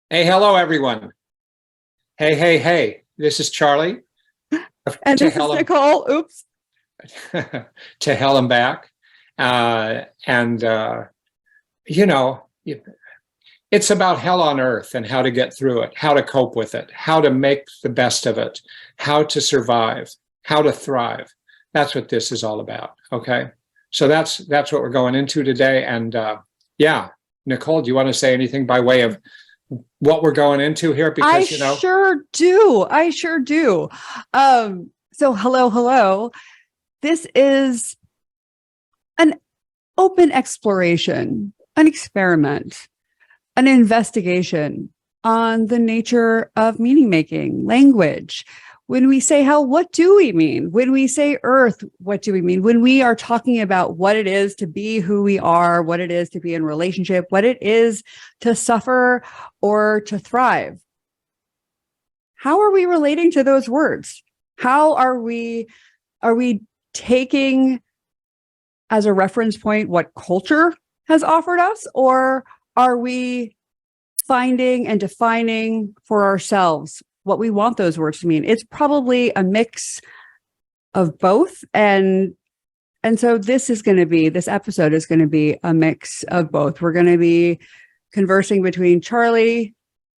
Hey, hello, everyone. Hey, hey, hey. This is Charlie. And To this is hell Nicole. Oops. to hell and back. And you know, it's about hell on earth and how to get through it, how to cope with it, how to make the best of it, how to survive, how to thrive. That's what this is all about. Okay. So that's what we're going into today. And yeah, Nicole, do you want to say anything by way of what we're going into here? I Because sure do. I sure do. So hello. This is an open exploration, an experiment, an investigation on the nature of meaning making, language. When we say hell, what do we mean? When we say earth, what do we mean? When we are talking about what it is to be who we are, what it is to be in relationship, what it is to suffer or to thrive, how are we relating to those words? How are we taking as a reference point what culture has offered us, or are we finding and defining for ourselves what we want those words to mean? It's probably a mix of both. And so this episode is going to be a mix of both. We're going to be conversing between Charlie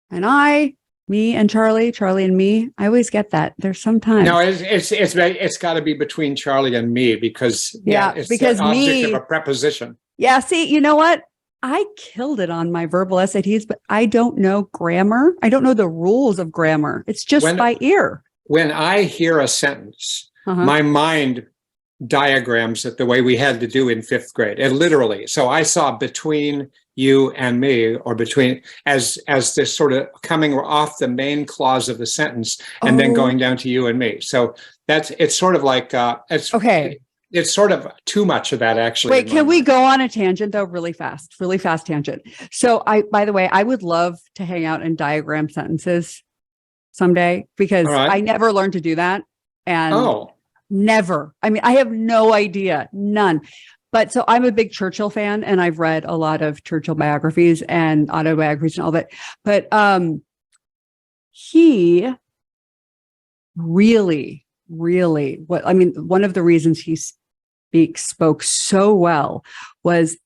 and I, me and Charlie, Charlie and me. I always get that. There's sometimes. no, it's got to be between Charlie and me because it's because the object me of a preposition. Yeah, see, you know what? I killed it on my verbal SATs, but I don't know grammar. I don't know the rules of grammar. It's just by ear. When I hear a sentence, my mind diagrams it the way we had to do in fifth grade. And literally. So I saw between you and me, or between as this sort of coming off the main clause of the sentence and then going down to you and me. So it's sort of like it's okay. It's sort of too much of that, actually. Wait, can we go on a tangent though? Really fast tangent. So by the way, I would love to hang out and diagram sentences someday because I never learned to do that. And never. I mean, I have no idea, none. But so I'm a big Churchill fan and I've read a lot of Churchill biographies and autobiographies and all that. But he really, one of the reasons he spoke so well was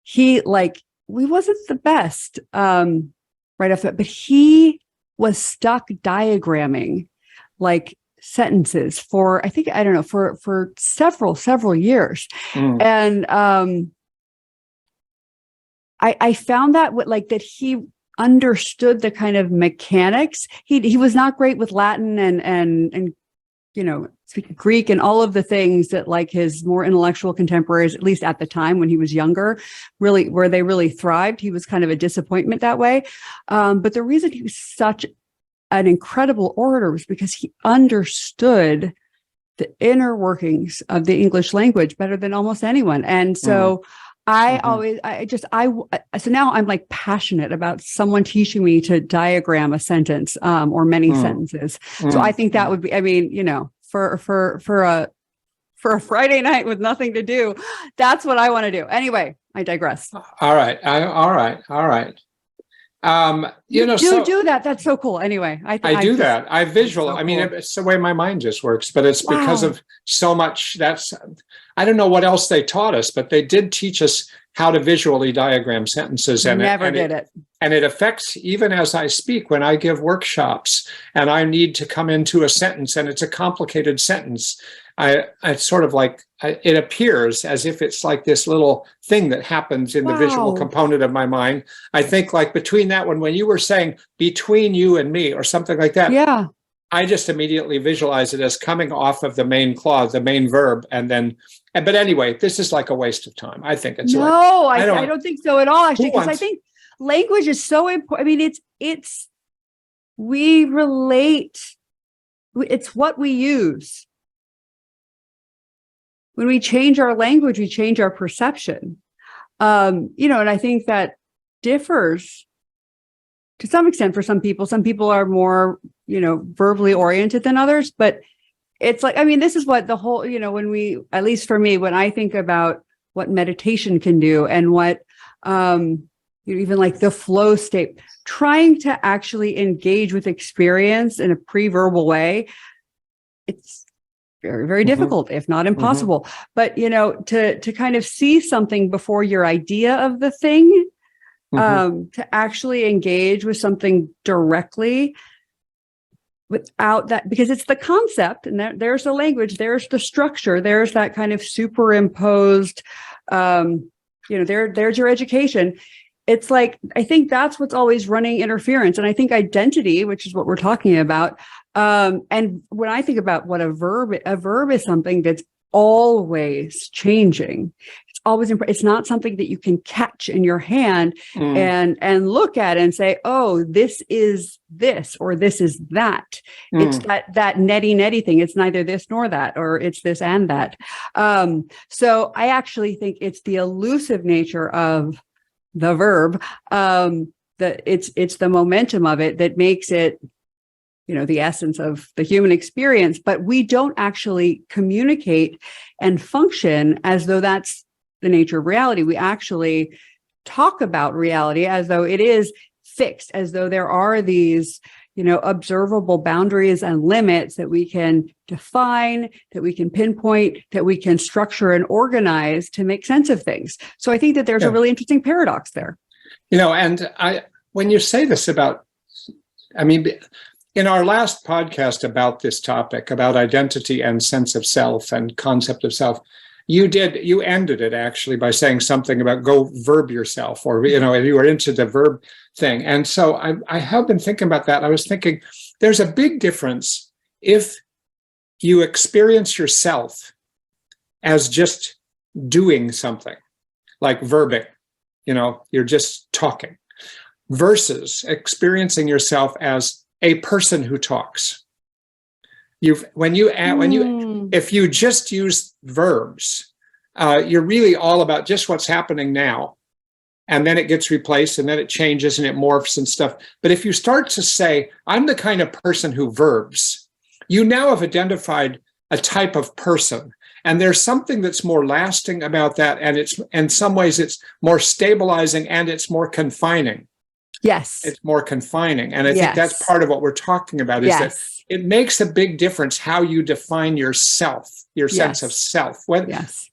he wasn't the best right off the bat, but he was stuck diagramming like sentences for for several years. And I found that that he understood the kind of mechanics. He was not great with Latin and speaking Greek and all of the things that his more intellectual contemporaries, at least at the time when he was younger, where they really thrived. He was kind of a disappointment that way. But the reason he was such an incredible orator was because he understood the inner workings of the English language better than almost anyone. And so so now I'm passionate about someone teaching me to diagram a sentence or many sentences. So I think that would be, for a Friday night with nothing to do, that's what I want to do. Anyway, I digress. All right. You do that. That's so cool. Anyway, I do that. I visual. So cool. It's the way my mind just works, but it's because of so much. I don't know what else they taught us, but they did teach us how to visually diagram sentences. And and it affects even as I speak when I give workshops and I need to come into a sentence and it's a complicated sentence. It's sort of it appears as if it's like this little thing that happens in the visual component of my mind. I think between that one, when you were saying between you and me or something like that, I just immediately visualize it as coming off of the main clause, the main verb, but anyway, this is a waste of time. I think it's I don't think so at all, actually, because I think language is so important. We relate. It's what we use. When we change our language, we change our perception. And I think that differs to some extent for some people. Some people are more, verbally oriented than others, but it's this is what the whole, at least for me, when I think about what meditation can do and what even like the flow state, trying to actually engage with experience in a pre-verbal way. It's very, very difficult, if not impossible. But, to kind of see something before your idea of the thing, to actually engage with something directly without that, because it's the concept, and there's the language, there's the structure, there's that kind of superimposed, there's your education. It's like, I think that's what's always running interference. And I think identity, which is what we're talking about. And when I think about what a verb is something that's always changing. It's always, it's not something that you can catch in your hand and look at and say, oh, this is this, or this is that. It's that netty thing. It's neither this nor that, or it's this and that. So I actually think it's the elusive nature of the verb, that it's the momentum of it that makes it, the essence of the human experience. But we don't actually communicate and function as though that's the nature of reality. We actually talk about reality as though it is fixed, as though there are these, observable boundaries and limits that we can define, that we can pinpoint, that we can structure and organize to make sense of things. So I think that there's a really interesting paradox there. And when you say this about, in our last podcast about this topic, about identity and sense of self and concept of self, you ended it actually by saying something about go verb yourself, or, you were into the verb thing. And so I have been thinking about that. I was thinking there's a big difference if you experience yourself as just doing something, like verbing, you're just talking, versus experiencing yourself as a person who talks. If you just use verbs, you're really all about just what's happening now, and then it gets replaced, and then it changes and it morphs and stuff. But if you start to say, I'm the kind of person who verbs, you now have identified a type of person. And there's something that's more lasting about that. And it's, in some ways, it's more stabilizing and it's more confining. Yes. It's more confining. And I think that's part of what we're talking about, is that it makes a big difference how you define yourself, your sense of self.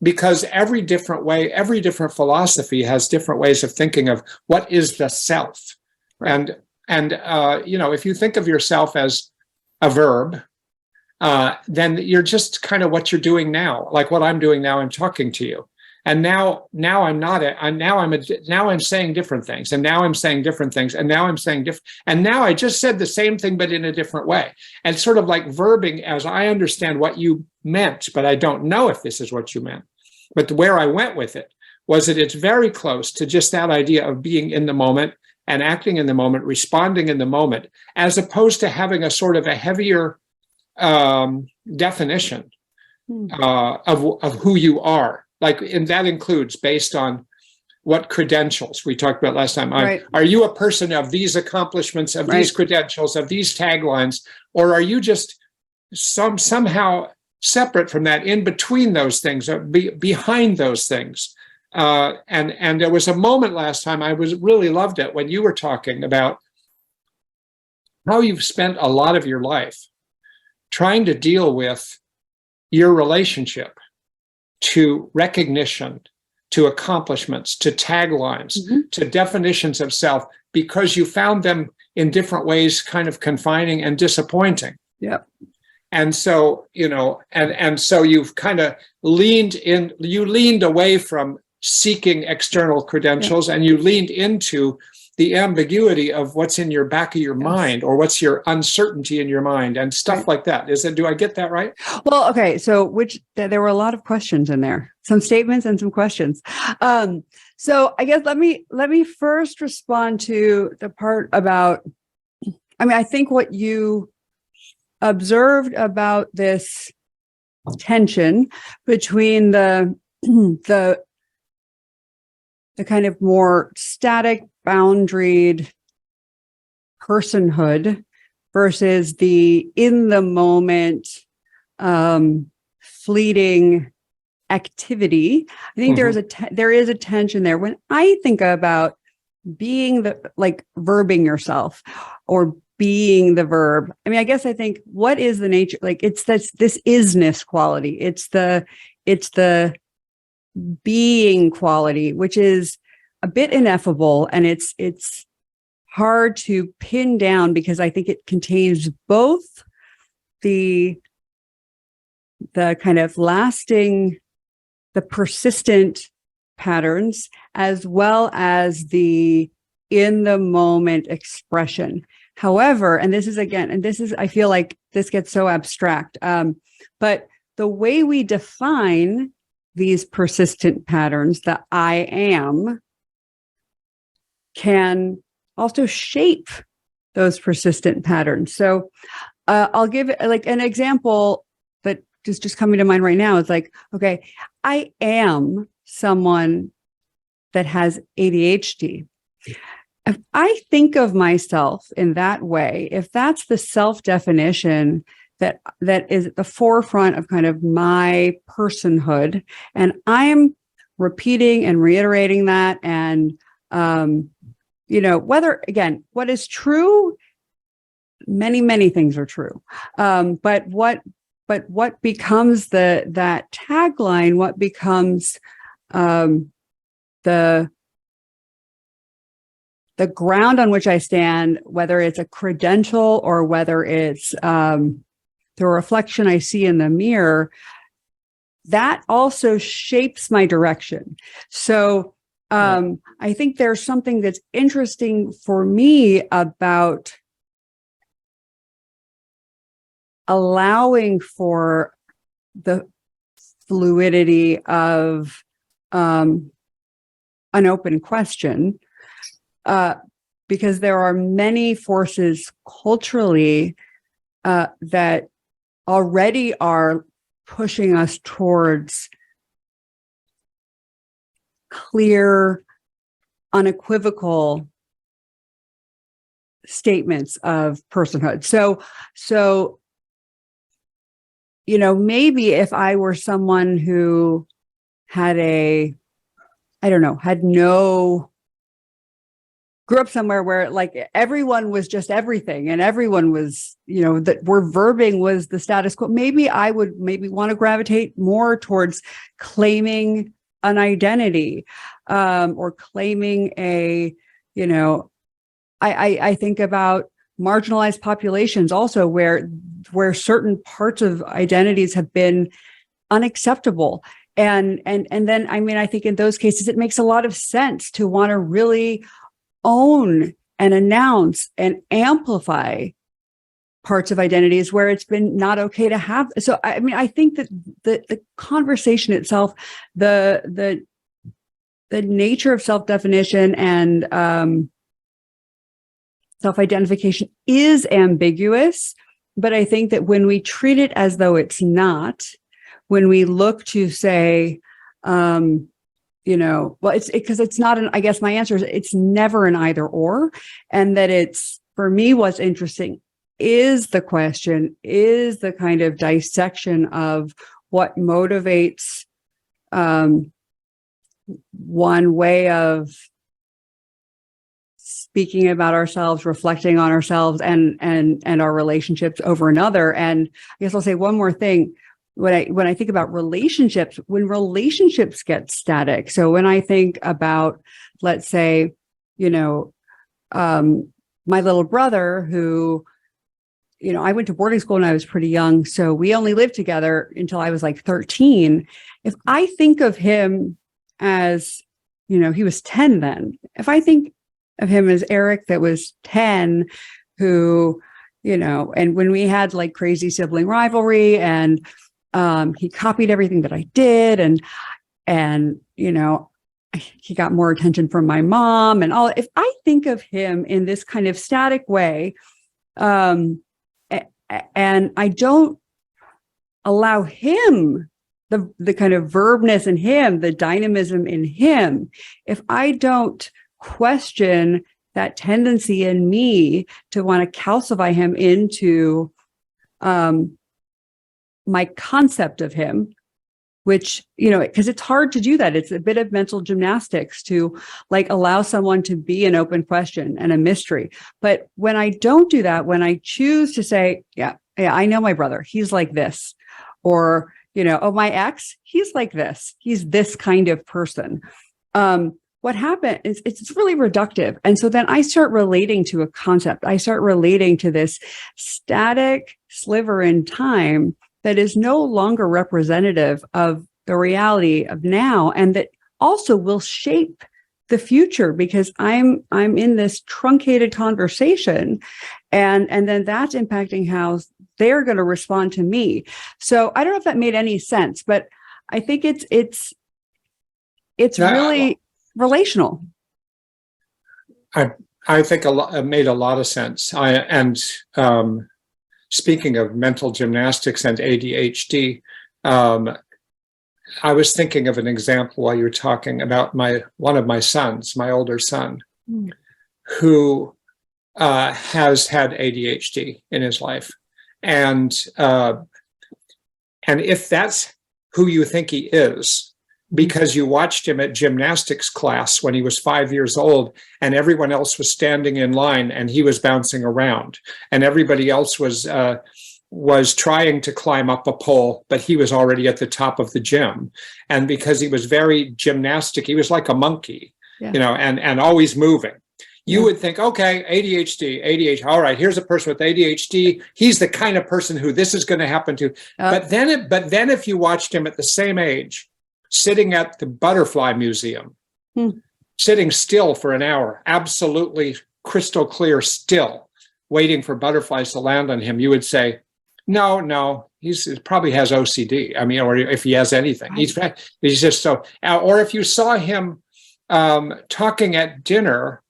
Because every different philosophy has different ways of thinking of what is the self. Right. And if you think of yourself as a verb, then you're just kind of what you're doing now, like what I'm doing now. I'm talking to you. And now I'm not. Now I'm saying different things, and now I'm saying different things, and now I'm saying different. And now I just said the same thing, but in a different way. And sort of like verbing, as I understand what you meant, but I don't know if this is what you meant. But where I went with it was that it's very close to just that idea of being in the moment and acting in the moment, responding in the moment, as opposed to having a sort of a heavier definition of who you are. And that includes based on what credentials we talked about last time. Right. Are you a person of these accomplishments, of these credentials, of these taglines, or are you just somehow separate from that, in between those things, or behind those things? And there was a moment last time I really loved it when you were talking about how you've spent a lot of your life trying to deal with your relationship to recognition, to accomplishments, to taglines, to definitions of self, because you found them in different ways kind of confining and disappointing. Yep. And so, and so you've kind of leaned away from seeking external credentials, and you leaned into the ambiguity of what's in your back of your mind, or what's your uncertainty in your mind, and stuff like that. Do I get that right? Well, okay. So there were a lot of questions in there, some statements and some questions. So I guess let me first respond to the part about, I think what you observed about this tension between the kind of more static, boundaried personhood versus the in the moment, fleeting activity. I think there is a tension there. When I think about being verbing yourself or being the verb. I mean, I guess I think what is the nature, it's this isness quality. It's the being quality, which is a bit ineffable, and it's hard to pin down because I think it contains both the kind of lasting, the persistent patterns, as well as the in the moment expression. However, and this is, I feel like this gets so abstract, but the way we define these persistent patterns, the I am, can also shape those persistent patterns. So I'll give an example that is just coming to mind right now. It's okay, I am someone that has ADHD. If I think of myself in that way, if that's the self-definition that is at the forefront of kind of my personhood, and I'm repeating and reiterating that, and what is true, many things are true, but what becomes that tagline, what becomes the ground on which I stand, whether it's a credential or whether it's the reflection I see in the mirror, that also shapes my direction. So I think there's something that's interesting for me about allowing for the fluidity of an open question, because there are many forces culturally that already are pushing us towards clear, unequivocal statements of personhood. So, maybe if I were someone who had grew up somewhere where everyone was just everything and everyone was, that where verbing was the status quo, maybe I would want to gravitate more towards claiming an identity, or claiming I think about marginalized populations also where certain parts of identities have been unacceptable. And then, I think in those cases, it makes a lot of sense to want to really own and announce and amplify parts of identities where it's been not okay to have. So, I think that the conversation itself, the nature of self-definition and self-identification is ambiguous, but I think that when we treat it as though it's not, when we look to say, it's because it's not I guess my answer is it's never an either or. And that it's, for me, what's interesting is the question, is the kind of dissection of what motivates one way of speaking about ourselves, reflecting on ourselves and our relationships over another. And I guess I'll say one more thing. When I think about relationships, when relationships get static. So when I think about, let's say, my little brother who, I went to boarding school when I was pretty young. So we only lived together until I was 13. If I think of him as, he was 10 then. If I think of him as Eric that was 10, who, and when we had crazy sibling rivalry and he copied everything that I did, and he got more attention from my mom and all. If I think of him in this kind of static way, and I don't allow him the kind of verbness in him, the dynamism in him, if I don't question that tendency in me to want to calcify him into my concept of him, which, you know, because it's hard to do that. It's a bit of mental gymnastics to like allow someone to be an open question and a mystery. But when I don't do that, when I choose to say, yeah, I know my brother, he's like this, or, you know, oh, my ex, he's like this, he's this kind of person. What happened is it's really reductive. And so then I start relating to a concept. I start relating to this static sliver in time that is no longer representative of the reality of now, and that also will shape the future, because I'm in this truncated conversation, and then that's impacting how they're going to respond to me. So I don't know if that made any sense, but I think it's really relational. I think it made a lot of sense. Speaking of mental gymnastics and ADHD, I was thinking of an example while you were talking about one of my sons, my older son, who has had ADHD in his life, and if that's who you think he is, because you watched him at gymnastics class when he was 5 years old, and everyone else was standing in line and he was bouncing around, and everybody else was trying to climb up a pole, but he was already at the top of the gym. And because he was very gymnastic, he was like a monkey, you know, and always moving. You would think, okay, ADHD, all right, here's a person with ADHD. He's the kind of person who this is going to happen to. But then if you watched him at the same age, sitting at the Butterfly Museum, sitting still for an hour, absolutely crystal clear still, waiting for butterflies to land on him, you would say, no, he probably has OCD. I mean, or if he has anything, he's just so. Or if you saw him talking at dinner,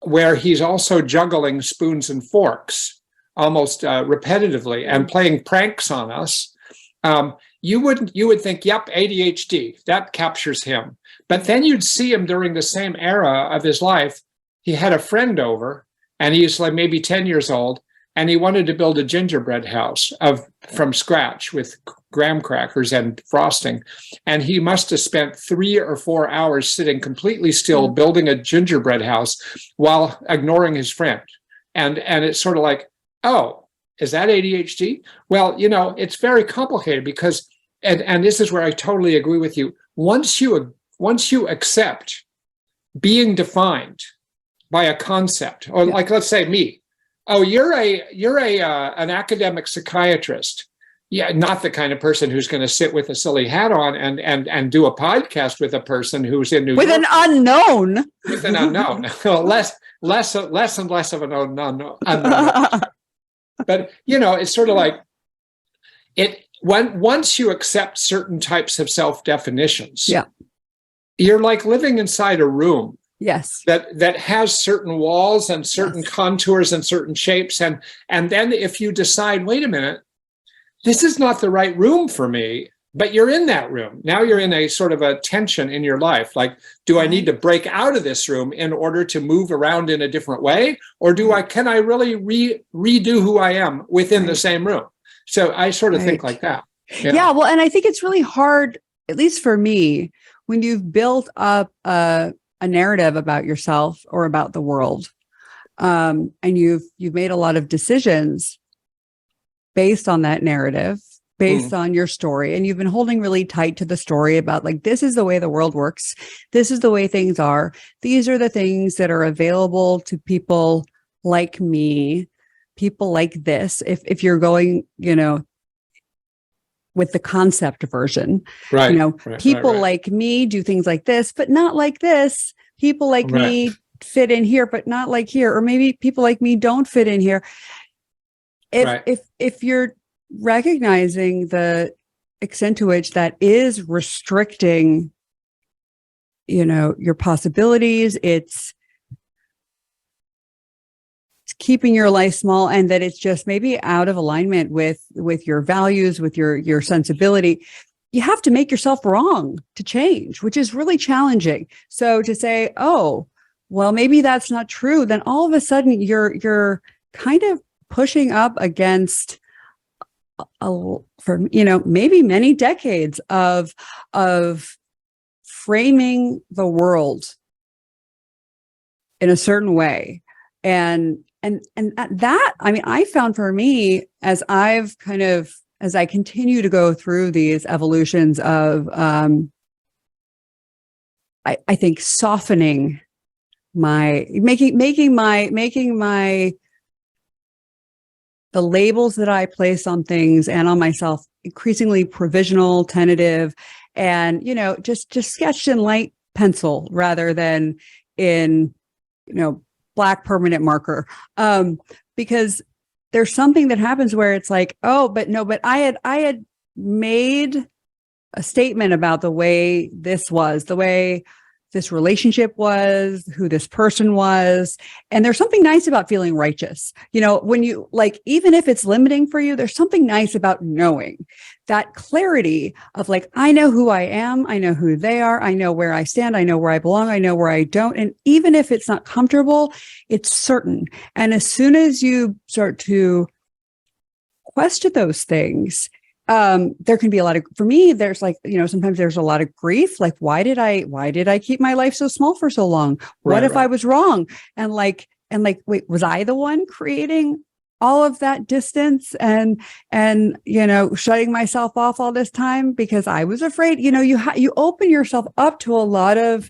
where he's also juggling spoons and forks almost repetitively and playing pranks on us, you would think, yep, ADHD, that captures him. But then you'd see him during the same era of his life. He had a friend over, and he's like maybe 10 years old, and he wanted to build a gingerbread house from scratch with graham crackers and frosting. And he must have spent 3 or 4 hours sitting completely still building a gingerbread house while ignoring his friend. And it's sort of like, oh, is that ADHD? Well, you know, it's very complicated because, and this is where I totally agree with you. Once you accept being defined by a concept, or like, let's say me, oh, you're an academic psychiatrist. Yeah, not the kind of person who's going to sit with a silly hat on and do a podcast with a person who's in New York. With an unknown. less and less of an unknown. But, you know, it's sort of like once you accept certain types of self-definitions, you're like living inside a room. Yes. That has certain walls and certain contours and certain shapes. And then if you decide, wait a minute, this is not the right room for me, but you're in that room. Now you're in a sort of a tension in your life. Like, do I need to break out of this room in order to move around in a different way? Or can I really redo who I am within the same room? So I sort of think like that. Yeah. Well, and I think it's really hard, at least for me, when you've built up a narrative about yourself or about the world, and you've made a lot of decisions based on that narrative, based on your story, and you've been holding really tight to the story about, like, this is the way the world works, this is the way things are, these are the things that are available to people like me, people like this, if you're going, you know, with the concept version, right? You know, people like me do things like this, but not like this. People like me fit in here, but not like here. Or maybe people like me don't fit in here. If you're recognizing the extent to which that is restricting, you know, your possibilities, it's keeping your life small, and that it's just maybe out of alignment with your values, with your sensibility, you have to make yourself wrong to change, which is really challenging. So to say, oh, well, maybe that's not true, then all of a sudden you're kind of pushing up against for, maybe many decades of framing the world in a certain way. And that, I mean, I found for me, as I continue to go through these evolutions of, I think softening making my the labels that I place on things and on myself increasingly provisional, tentative, and, just sketched in light pencil rather than in, black permanent marker. Because there's something that happens where it's like, oh, but I had made a statement about the way this was, the way this relationship was, who this person was. And there's something nice about feeling righteous. When you even if it's limiting for you, there's something nice about knowing that clarity of I know who I am. I know who they are. I know where I stand. I know where I belong. I know where I don't. And even if it's not comfortable, it's certain. And as soon as you start to question those things, there can be a lot of, for me, there's sometimes there's a lot of grief. Why did I keep my life so small for so long? What if I was wrong? And wait, was I the one creating all of that distance and shutting myself off all this time because I was afraid? You open yourself up to a lot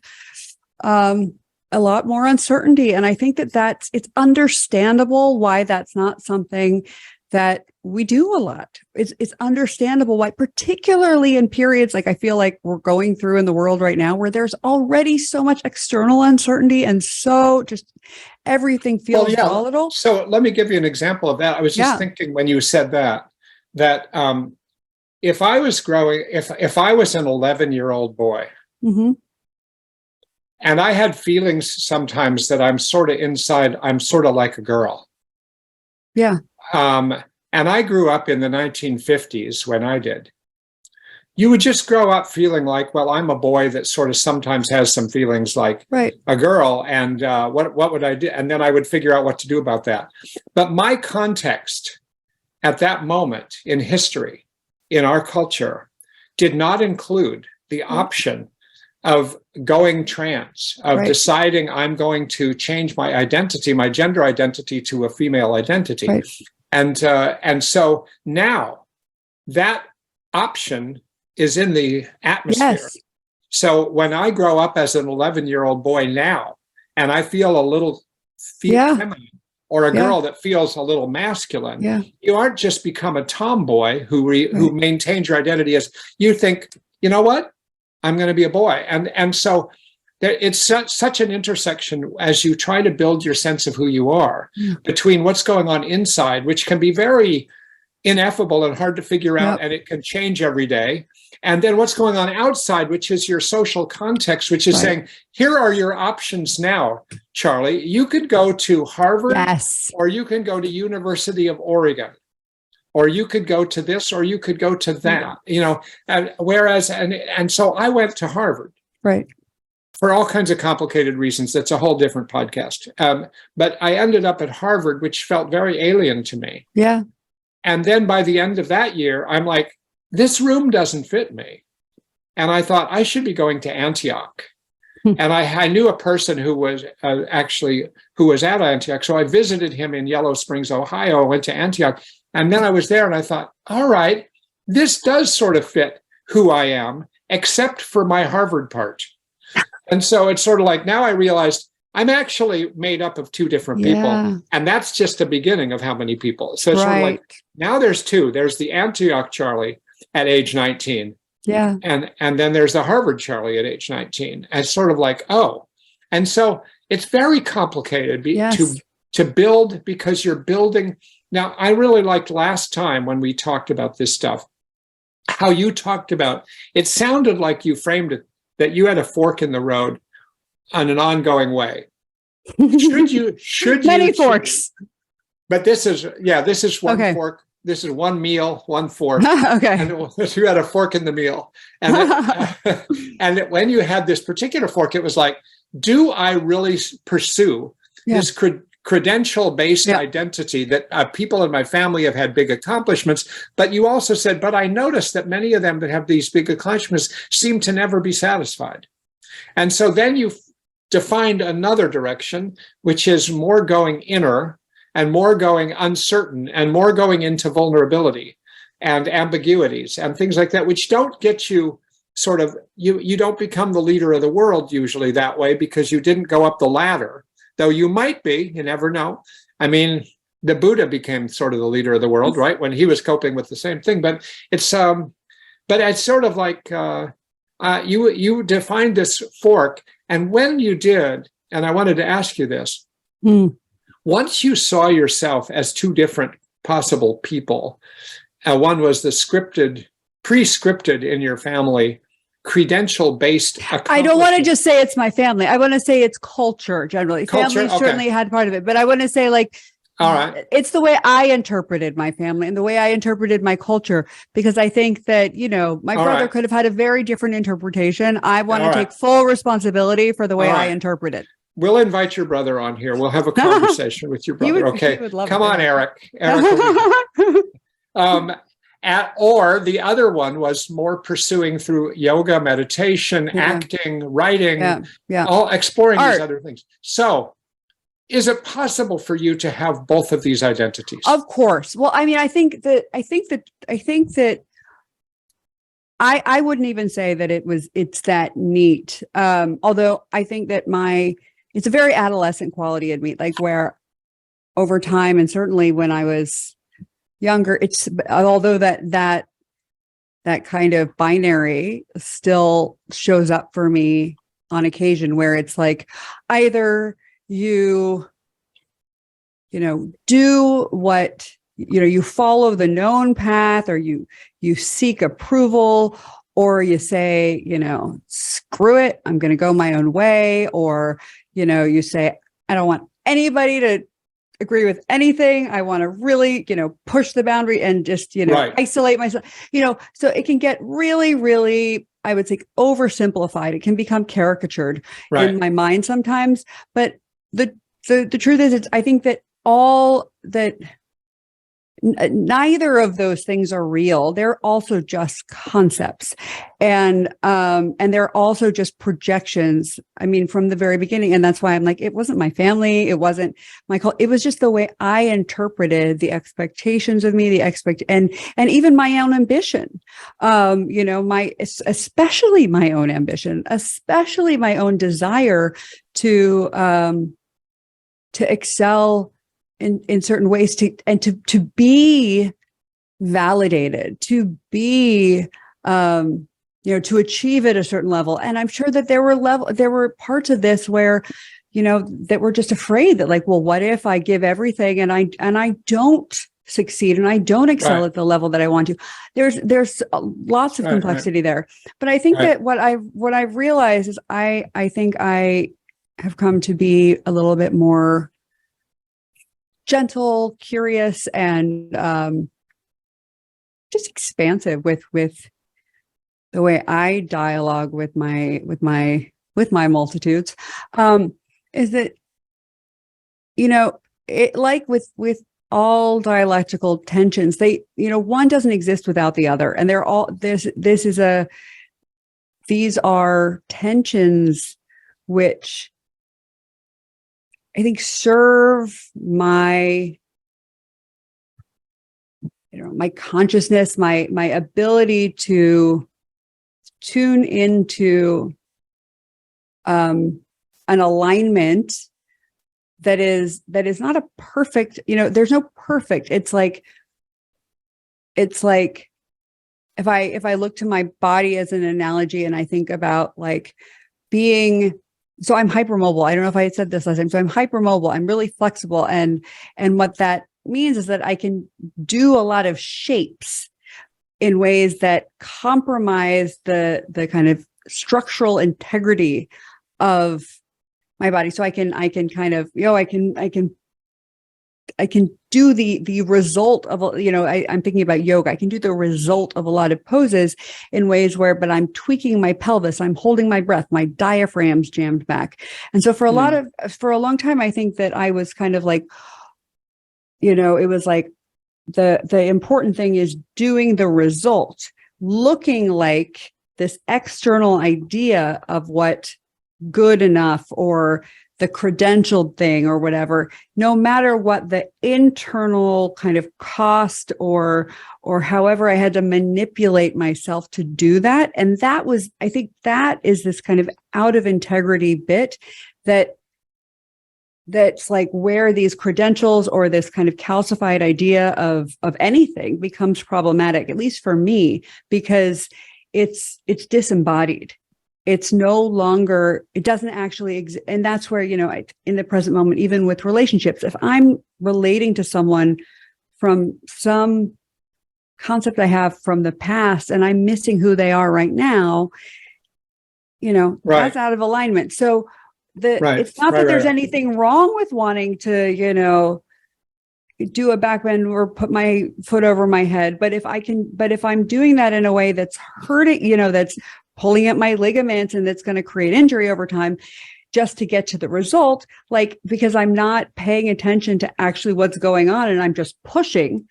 more uncertainty. And I think it's understandable why that's not something that we do a lot. It's understandable why, particularly in periods I feel like we're going through in the world right now, where there's already so much external uncertainty and so just everything feels volatile. So let me give you an example of that. I was just thinking when you said that if I was if I was an 11-year-old boy, mm-hmm. and I had feelings sometimes that I'm sort of like a girl. Yeah. And I grew up in the 1950s when I did. You would just grow up feeling like, well, I'm a boy that sort of sometimes has some feelings like a girl. And what would I do? And then I would figure out what to do about that. But my context at that moment in history, in our culture, did not include the option of going trans, of deciding I'm going to change my identity, my gender identity, to a female identity. Right. And so now that option is in the atmosphere. Yes. So when I grow up as an 11-year-old boy now, and I feel a little feminine, or a girl that feels a little masculine, you aren't just become a tomboy who maintains your identity as, you think, you know what? I'm going to be a boy. And so it's such an intersection as you try to build your sense of who you are between what's going on inside, which can be very ineffable and hard to figure out, and it can change every day. And then what's going on outside, which is your social context, which is saying, here are your options now, Charlie. You could go to Harvard, or you can go to University of Oregon, or you could go to this, or you could go to that, and so I went to Harvard. Right. For all kinds of complicated reasons. That's a whole different podcast. But I ended up at Harvard, which felt very alien to me. Yeah. And then by the end of that year, I'm like, this room doesn't fit me. And I thought I should be going to Antioch. And I knew a person who was at Antioch. So I visited him in Yellow Springs, Ohio. I went to Antioch. And then I was there and I thought, all right, this does sort of fit who I am, except for my Harvard part. And so it's sort of like, now I realized I'm actually made up of two different people. And that's just the beginning of how many people. So it's sort of like, now there's two. There's the Antioch Charlie at age 19. Yeah. And then there's the Harvard Charlie at age 19. And it's sort of like, oh. And so it's very complicated to build, because you're building. Now, I really liked last time when we talked about this stuff, how you talked about, it sounded like you framed it that you had a fork in the road on an ongoing way. Should many forks. But this is one fork. This is one meal, one fork. Okay. And you had a fork in the meal. And when you had this particular fork, it was like, do I really pursue this credential-based identity that people in my family have had big accomplishments. But you also said, but I noticed that many of them that have these big accomplishments seem to never be satisfied. And so then you defined another direction, which is more going inner and more going uncertain and more going into vulnerability and ambiguities and things like that, which don't get you sort of, you don't become the leader of the world usually that way, because you didn't go up the ladder, though you might be, you never know. I mean, the Buddha became sort of the leader of the world, right? When he was coping with the same thing, but it's sort of like, you defined this fork. And when you did, and I wanted to ask you this, once you saw yourself as two different possible people, one was the pre-scripted in your family, credential-based. I don't want to just say it's my family. I want to say it's culture generally. Family certainly had part of it, but I want to say all right, it's the way I interpreted my family and the way I interpreted my culture, because I think that, my brother could have had a very different interpretation. I want to take full responsibility for the way I interpret it. We'll invite your brother on here. We'll have a conversation with your brother. Okay. Come on, Eric. Or the other one was more pursuing through yoga, meditation, acting, writing, all exploring these other things. So is it possible for you to have both of these identities? Of course. Well, I mean, I think that I wouldn't even say that it's that neat. Although I think that it's a very adolescent quality in me, like where over time, and certainly when I was younger, although that kind of binary still shows up for me on occasion, where it's like either you do what, you follow the known path, or you seek approval, or you say, screw it, I'm going to go my own way. Or, you say, I don't want anybody to agree with anything. I want to really, push the boundary and just, isolate myself, so it can get really, really, I would say, oversimplified. It can become caricatured in my mind sometimes. But the truth is, I think that neither of those things are real. They're also just concepts, and they're also just projections. I mean, from the very beginning, and that's why I'm like, it wasn't my family, it wasn't my cult. It was just the way I interpreted the expectations of me, and even my own ambition. Especially my own ambition, especially my own desire to excel in certain ways, to be validated, to be, to achieve at a certain level. And I'm sure that there were parts of this where, that were just afraid that, like, well, what if I give everything and I don't succeed and I don't excel at the level that I want to? There's lots of complexity there. But I think that what I've realized is I think I have come to be a little bit more gentle, curious, and just expansive with the way I dialogue with my multitudes. Is that, it, like with all dialectical tensions, they, one doesn't exist without the other, and they're all these are tensions which I think serve my consciousness, my ability to tune into an alignment that is not a perfect, there's no perfect. It's like if I look to my body as an analogy, and I think about like being, so I'm hypermobile. I don't know if I had said this last time. So I'm hypermobile. I'm really flexible. And what that means is that I can do a lot of shapes in ways that compromise the kind of structural integrity of my body. So I can kind of, do the result of, I'm thinking about yoga. I can do the result of a lot of poses in ways where, but I'm tweaking my pelvis, I'm holding my breath, my diaphragm's jammed back. And so for a long time, I think that I was kind of like, it was like the important thing is doing the result, looking like this external idea of what good enough or the credentialed thing or whatever, no matter what the internal kind of cost or however I had to manipulate myself to do that. And I think that is this kind of out of integrity bit that's like where these credentials or this kind of calcified idea of anything becomes problematic, at least for me, because it's disembodied. It's no longer, it doesn't actually exist. And that's where, in the present moment, even with relationships, if I'm relating to someone from some concept I have from the past and I'm missing who they are right now, that's out of alignment. So it's not that there's anything wrong with wanting to, do a backbend or put my foot over my head. But if I'm doing that in a way that's hurting, that's pulling at my ligaments and that's going to create injury over time just to get to the result, like, because I'm not paying attention to actually what's going on and I'm just pushing,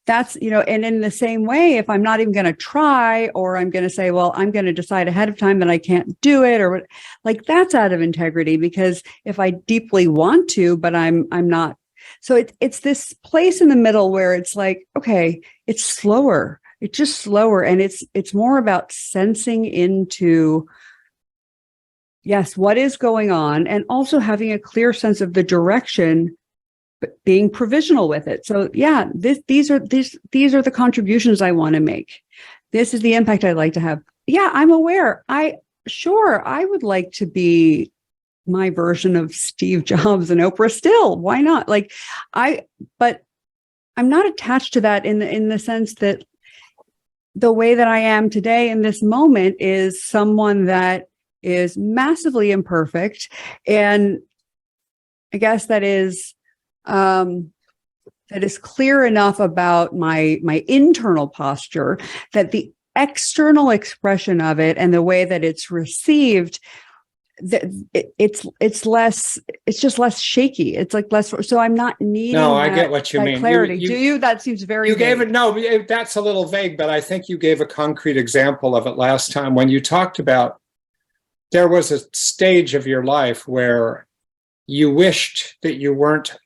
that's, and in the same way, if I'm not even going to try, or I'm going to say, well, I'm going to decide ahead of time that I can't do it, or what, like, that's out of integrity, because if I deeply want to, but I'm not. So it's this place in the middle where it's like, okay, it's slower. It's just slower. And it's more about sensing into, yes, what is going on, and also having a clear sense of the direction, but being provisional with it. So yeah, these are the contributions I want to make. This is the impact I'd like to have. Yeah, I'm aware. I would like to be my version of Steve Jobs and Oprah still. Why not? But I'm not attached to that in the sense that the way that I am today in this moment is someone that is massively imperfect. And I guess that is clear enough about my internal posture that the external expression of it and the way that it's received, that it's just less shaky. It's like less. So I'm not needing. No, I get what you mean. Clarity. Do you? That seems very. You gave it. No, that's a little vague, but I think you gave a concrete example of it last time when you talked about there was a stage of your life where you wished that you weren't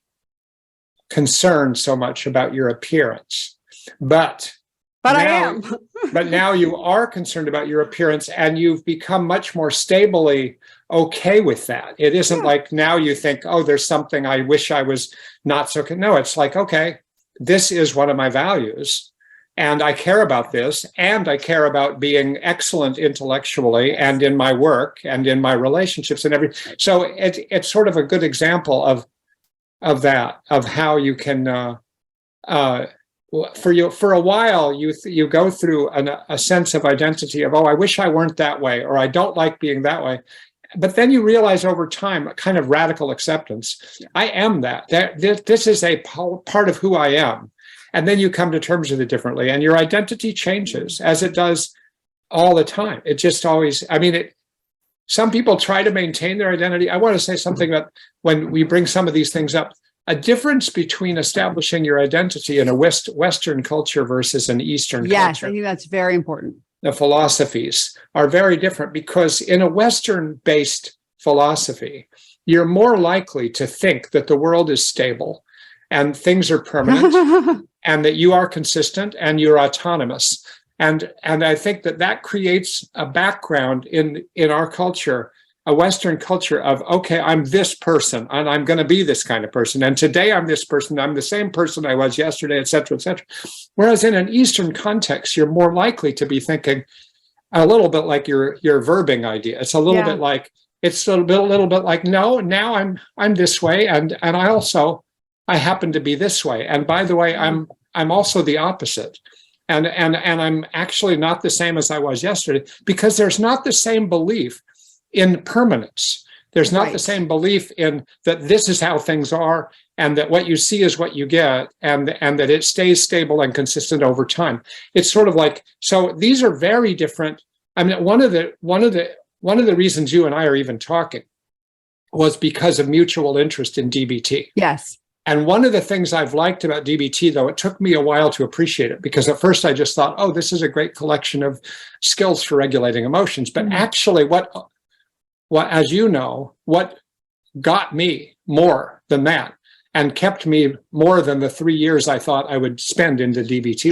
concerned so much about your appearance, but now, I am. But now you are concerned about your appearance, and you've become much more stably okay with that. It isn't like now you think, oh, there's something I wish I was not so. No, it's like, okay, this is one of my values, and I care about this, and I care about being excellent intellectually and in my work and in my relationships and everything. So it's sort of a good example of that, of how you can for a while you go through a sense of identity of, oh, I wish I weren't that way, or I don't like being that way. But then you realize over time a kind of radical acceptance. Yeah. I am that. This is a part of who I am. And then you come to terms with it differently, and your identity changes, as it does all the time. It just always, some people try to maintain their identity. I want to say something about when we bring some of these things up. A difference between establishing your identity in a Western culture versus an Eastern culture. Yes, I think that's very important. The philosophies are very different, because in a Western-based philosophy, you're more likely to think that the world is stable and things are permanent and that you are consistent and you're autonomous. And I think that creates a background in our culture, a Western culture of, okay, I'm this person and I'm going to be this kind of person. And today I'm this person. I'm the same person I was yesterday, et cetera, et cetera. Whereas in an Eastern context, you're more likely to be thinking a little bit like your verbing idea. It's a little bit like, no, now I'm this way. And I happen to be this way. And by the way, I'm also the opposite. And I'm actually not the same as I was yesterday, because there's not the same belief in permanence. There's not the same belief in that this is how things are and that what you see is what you get, and that it stays stable and consistent over time. It's sort of like, so these are very different. I mean, one of the reasons you and I are even talking was because of mutual interest in DBT. Yes. And one of the things I've liked about DBT, though, it took me a while to appreciate it, because at first I just thought, oh, this is a great collection of skills for regulating emotions. But actually, what, as you know, what got me more than that and kept me more than the 3 years I thought I would spend into DBT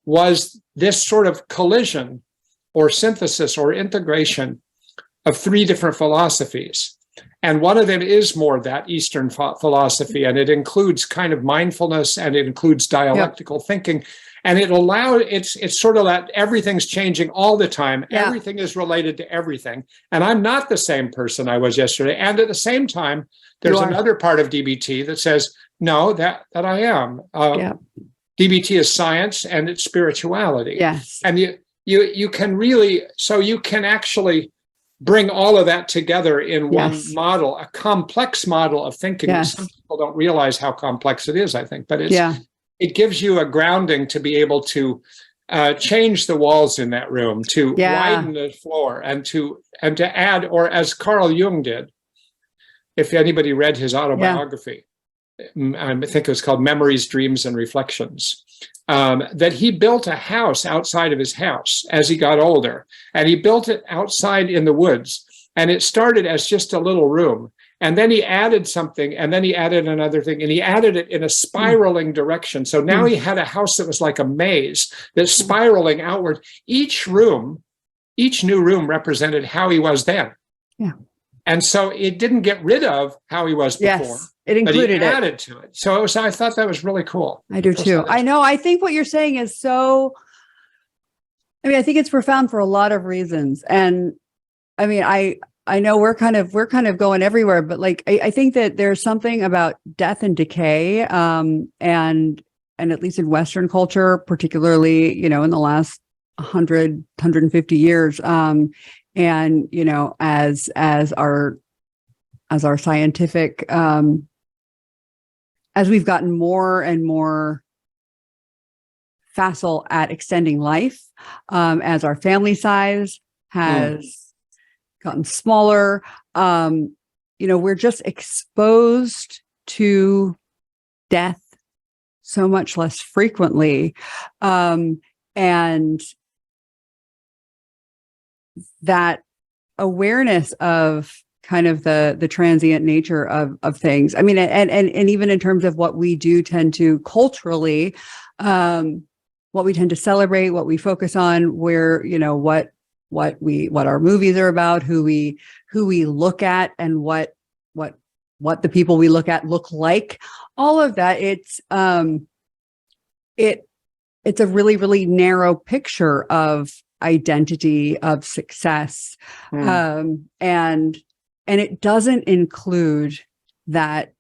was this sort of collision or synthesis or integration of 3 different philosophies. And one of them is more that Eastern philosophy, and it includes kind of mindfulness, and it includes dialectical thinking. And it's sort of that everything's changing all the time. Yeah. Everything is related to everything. And I'm not the same person I was yesterday. And at the same time, there's another part of DBT that says, no, that I am. DBT is science and it's spirituality. Yes. And you can really, so you can actually bring all of that together in one model, a complex model of thinking. Yes. Some people don't realize how complex it is, I think, but it gives you a grounding to be able to change the walls in that room, to widen the floor, and to add, or as Carl Jung did, if anybody read his autobiography, I think it was called Memories, Dreams, and Reflections, that he built a house outside of his house as he got older. And he built it outside in the woods. And it started as just a little room. And then he added something, and then he added another thing, and he added it in a spiraling direction. So now he had a house that was like a maze that's spiraling outward. Each new room represented how he was then. Yeah. And so it didn't get rid of how he was before. Yes, it included but he added to it. So I thought that was really cool. I do too. I know. I think what you're saying is so, I mean, I think it's profound for a lot of reasons. And I mean, I know we're kind of going everywhere, but like, I think that there's something about death and decay, and at least in Western culture, particularly, you know, in the last 100, 150 years, and, you know, as our scientific, as we've gotten more and more facile at extending life, as our family size has gotten smaller, you know, we're just exposed to death so much less frequently. And that awareness of kind of the transient nature of things. I mean, and even in terms of what we do tend to culturally, what we tend to celebrate, what we focus on, where, you know, what our movies are about, who we look at, and what the people we look at look like, all of that. It's a really, really narrow picture of identity, of success. And it doesn't include that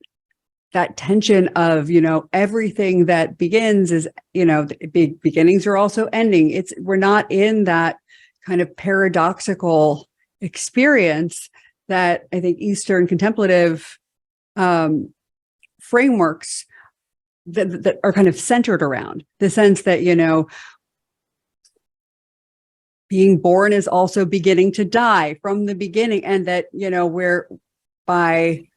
tension of, you know, everything that begins is, you know, beginnings are also ending. We're not in that kind of paradoxical experience that I think Eastern contemplative frameworks that are kind of centered around the sense that, you know, being born is also beginning to die from the beginning, and that, you know, we're by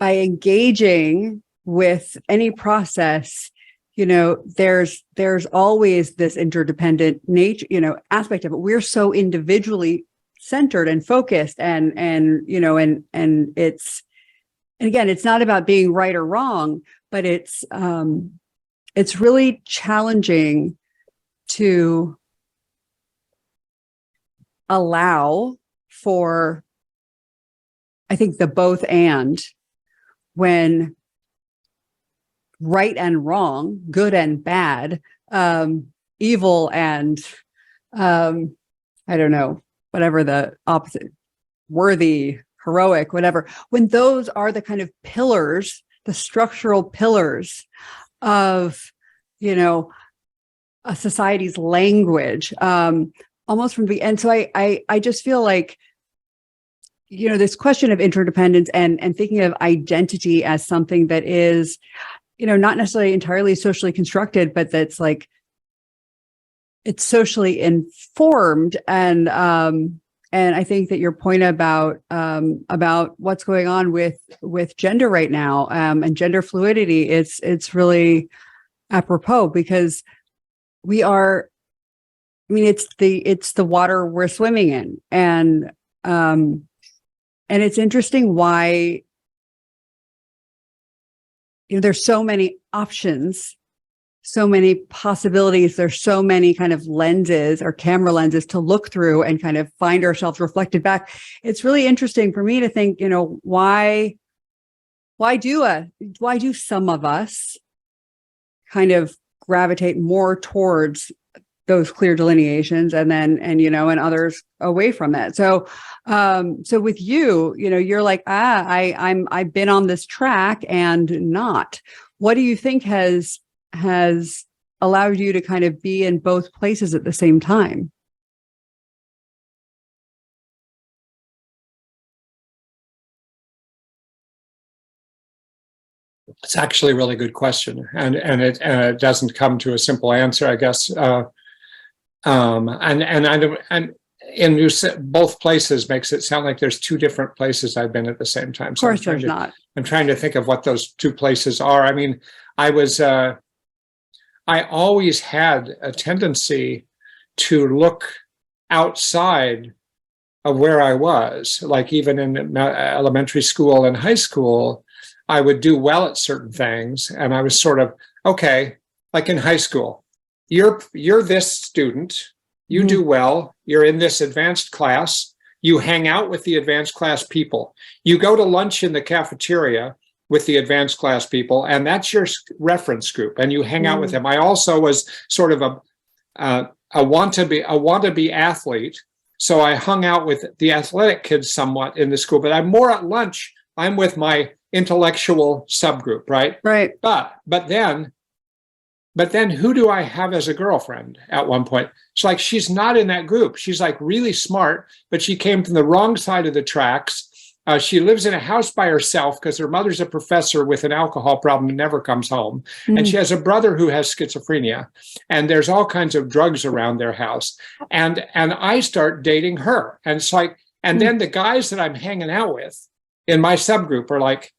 engaging with any process, you know, there's always this interdependent nature, you know, aspect of it. We're so individually centered and focused, and you know, and it's, and again, it's not about being right or wrong, but it's really challenging to allow for, I think, the both and, when right and wrong, good and bad, evil and I don't know, whatever the opposite, worthy, heroic, whatever, when those are the kind of pillars, the structural pillars of, you know, a society's language, almost from the end. So I just feel like, this question of interdependence and thinking of identity as something that is, not necessarily entirely socially constructed, but that's like, it's socially informed. And I think that your point about what's going on with gender right now, and gender fluidity, it's really apropos, because we are, it's the water we're swimming in. And it's interesting why, there's so many options, so many possibilities. There's so many kind of lenses or camera lenses to look through and kind of find ourselves reflected back. It's really interesting for me to think, why do some of us kind of gravitate more towards those clear delineations, and others away from it. So with you, you're like, I've been on this track and not. What do you think has allowed you to kind of be in both places at the same time? It's actually a really good question, and it doesn't come to a simple answer, I guess. And in both places makes it sound like there's two different places I've been at the same time. So of course, there's not. I'm trying to think of what those two places are. I mean, I always had a tendency to look outside of where I was. Like even in elementary school and high school, I would do well at certain things, and I was sort of, okay, like in high school, you're this student, you do well, you're in this advanced class, you hang out with the advanced class people, you go to lunch in the cafeteria with the advanced class people, and that's your reference group, and you hang out with them. I also was sort of a wannabe athlete, so I hung out with the athletic kids somewhat in the school, but I'm more at lunch, I'm with my intellectual subgroup, right? Right. But then who do I have as a girlfriend at one point? It's like, she's not in that group. She's like really smart, but she came from the wrong side of the tracks. She lives in a house by herself because her mother's a professor with an alcohol problem and never comes home. And she has a brother who has schizophrenia. And there's all kinds of drugs around their house. And I start dating her. And it's like, and then the guys that I'm hanging out with in my subgroup are like,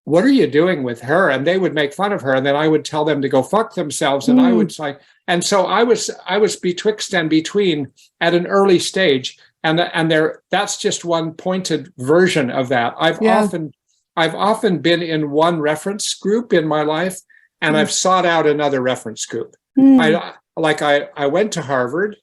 what are you doing with her? And they would make fun of her. And then I would tell them to go fuck themselves. And I would like, and so I was betwixt and between at an early stage. And that's just one pointed version of that. I've often been in one reference group in my life, and I've sought out another reference group. I went to Harvard,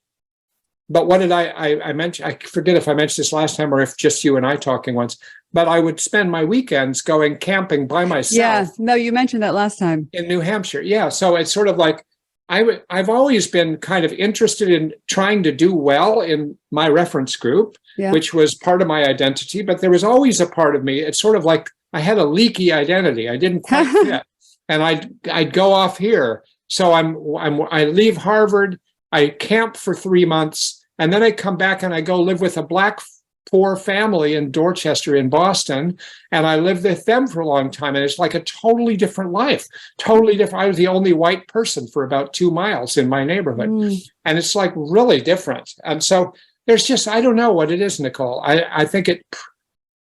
but what did I mention? I forget if I mentioned this last time or if just you and I talking once, but I would spend my weekends going camping by myself. Yeah, no, you mentioned that last time. In New Hampshire. Yeah. So it's sort of like, I've always been kind of interested in trying to do well in my reference group, which was part of my identity, but there was always a part of me. It's sort of like I had a leaky identity. I didn't quite fit. And I'd go off here. So I leave Harvard, I camp for 3 months, and then I come back and I go live with a Black poor family in Dorchester in Boston, and I lived with them for a long time, and it's like a totally different life, totally different. I was the only white person for about 2 miles in my neighborhood, and it's like really different. And so there's just, I don't know what it is, Nicole. I think